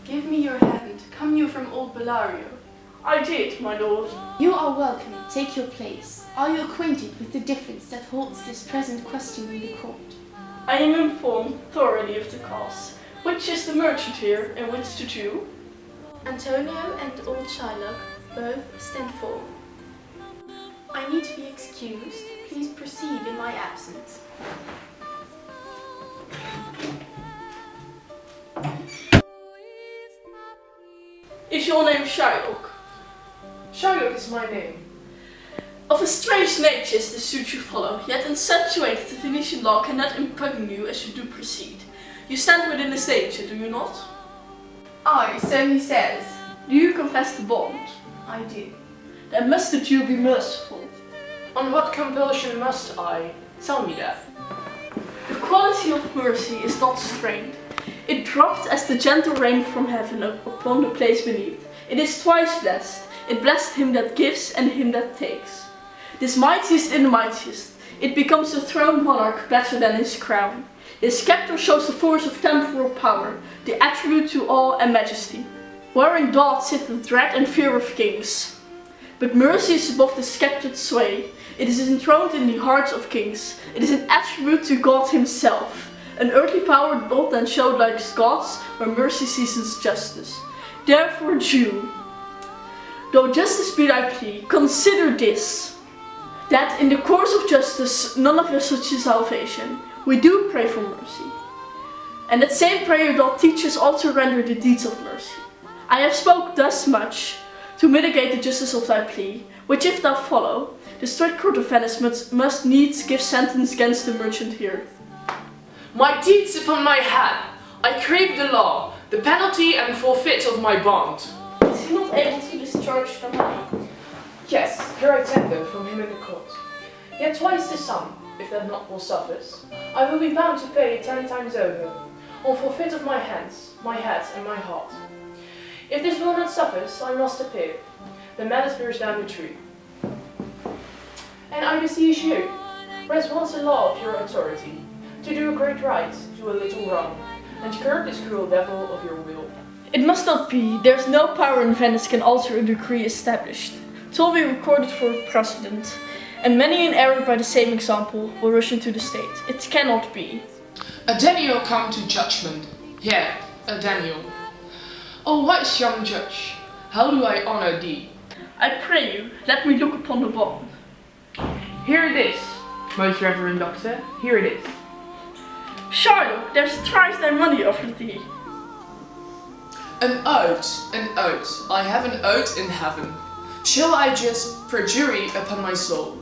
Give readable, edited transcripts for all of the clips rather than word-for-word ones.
Give me your hand. Come you from old Bellario? I did, my lord. You are welcome. Take your place. Are you acquainted with the difference that holds this present question in the court? I am informed thoroughly of the cause. Which is the merchant here, and which the Jew? Antonio and old Shylock both stand forward. I need to be excused. Please proceed in my absence. Is your name Shylock? Shylock is my name. Of a strange nature is the suit you follow, yet insatuated the Venetian law cannot impugn you as you do proceed. You stand within his danger, do you not? Aye, so he says. Do you confess the bond? I do. Then must the Jew be merciful? On what compulsion must I? Tell me that. The quality of mercy is not strained. It dropped as the gentle rain from heaven upon the place beneath. It is twice blessed. It blessed him that gives and him that takes. This mightiest in the mightiest. It becomes the throned monarch better than his crown. His scepter shows the force of temporal power, the attribute to awe and majesty. Wherein doth sit the dread and fear of kings. But mercy is above the sceptred sway. It is enthroned in the hearts of kings. It is an attribute to God himself. An earthly power not then showed like God's, where mercy seasons justice. Therefore, Jew, though justice be thy plea, consider this, that in the course of justice none of us such is salvation. We do pray for mercy. And that same prayer doth teach us all to render the deeds of mercy. I have spoke thus much to mitigate the justice of thy plea, which if thou follow, the strict court of Venice must needs give sentence against the merchant here. My deeds upon my head! I crave the law, the penalty and forfeit of my bond. Is he not able to discharge the money? Yes, here I tender from him in the court. Yet twice the sum, if that not will suffice, I will be bound to pay 10 times over, on forfeit of my hands, my head and my heart. If this will not suffice, I must appear. The malice bears down the tree. And I beseech you, rest once the law of your authority, to do a great right, do a little wrong, and curb this cruel devil of your will. It must not be. There is no power in Venice can alter a decree established. Till we record it for precedent, and many in error by the same example will rush into the state. It cannot be. A Daniel come to judgment. Yeah, a Daniel. O wise young judge, how do I honor thee? I pray you, let me look upon the bond. Here it is, most reverend doctor, here it is. Shylock, there's thrice thy money offered thee. An oath, I have an oath in heaven. Shall I just perjury upon my soul?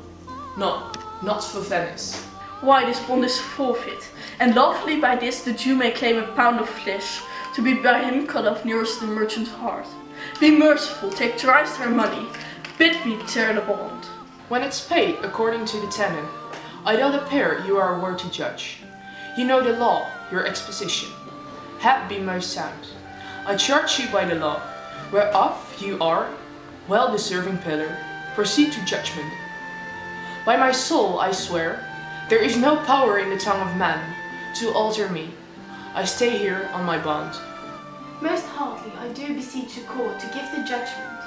No, not for Venice. Why, this bond is forfeit, and lawfully by this the Jew may claim a pound of flesh, to be by him cut off nearest the merchant's heart. Be merciful, take thrice her money, bid me tear the bond. When it's paid according to the tenant, I don't appear you are a worthy judge. You know the law, your exposition. Head be most sound. I charge you by the law, whereof you are well-deserving pillar. Proceed to judgment. By my soul I swear, there is no power in the tongue of man to alter me. I stay here on my bond. Most heartily I do beseech the court to give the judgment.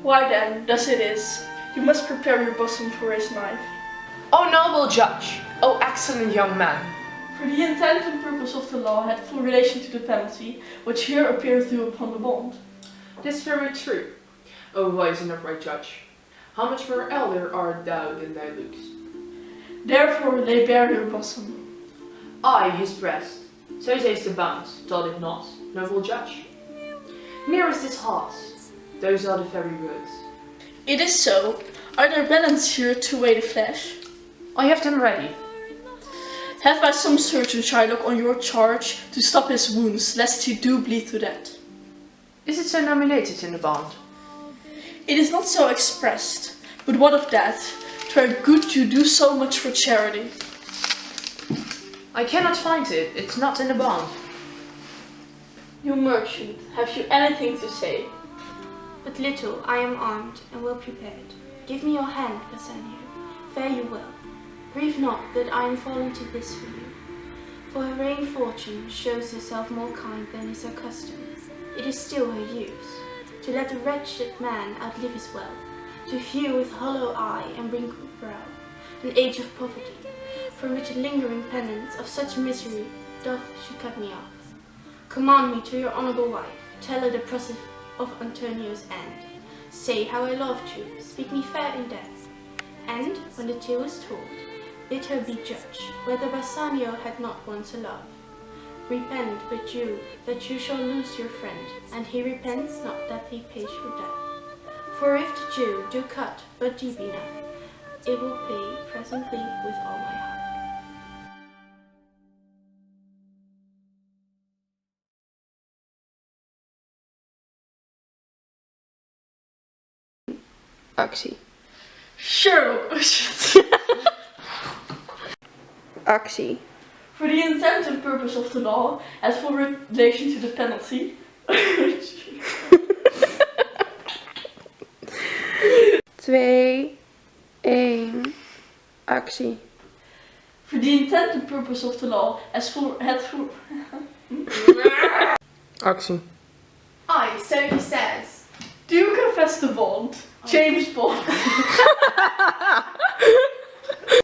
Why then, thus it is. You must prepare your bosom for his knife. O noble judge, O excellent young man. For the intent and purpose of the law had full relation to the penalty, which here appears due upon the bond. This very true, O wise and upright judge. How much more elder art thou than thy looks? Therefore lay bare your bosom. I, his breast, so says the bond, doth it not, noble judge? Nearest his heart, those are the very words. It is so. Are there balance here to weigh the flesh? I have them ready. Have I some surgeon, Shylock, on your charge to stop his wounds, lest he do bleed to death? Is it so nominated in the bond? It is not so expressed, but what of that? 'Twere good to do so much for charity. I cannot find it, it's not in the bond. You merchant, have you anything to say? But little I am armed and well prepared. Give me your hand, Bassanio. Fare you well. Grieve not that I am fallen to this for you. For her vain fortune shows herself more kind than is her custom. It is still her use, to let a wretched man outlive his wealth, to view with hollow eye and wrinkled brow an age of poverty, from which lingering penance of such misery doth she cut me off. Command me to your honourable wife, tell her the process of Antonio's end. Say how I loved you, speak me fair in death, and, when the tale is told, bid her be judge whether Bassanio had not once a love. Repent but you, that you shall lose your friend, and he repents not that he pays your death. For if the Jew do cut but deep enough, it will pay presently with all my heart. Actie. Sherlock. Oh shit. Actie. For the intent and purpose of the law, as for relation to the penalty. 2, 1, actie. For the intent and purpose of the law, as for het voor... Actie. Aye, so he says. Do you confess the bond? James Bond.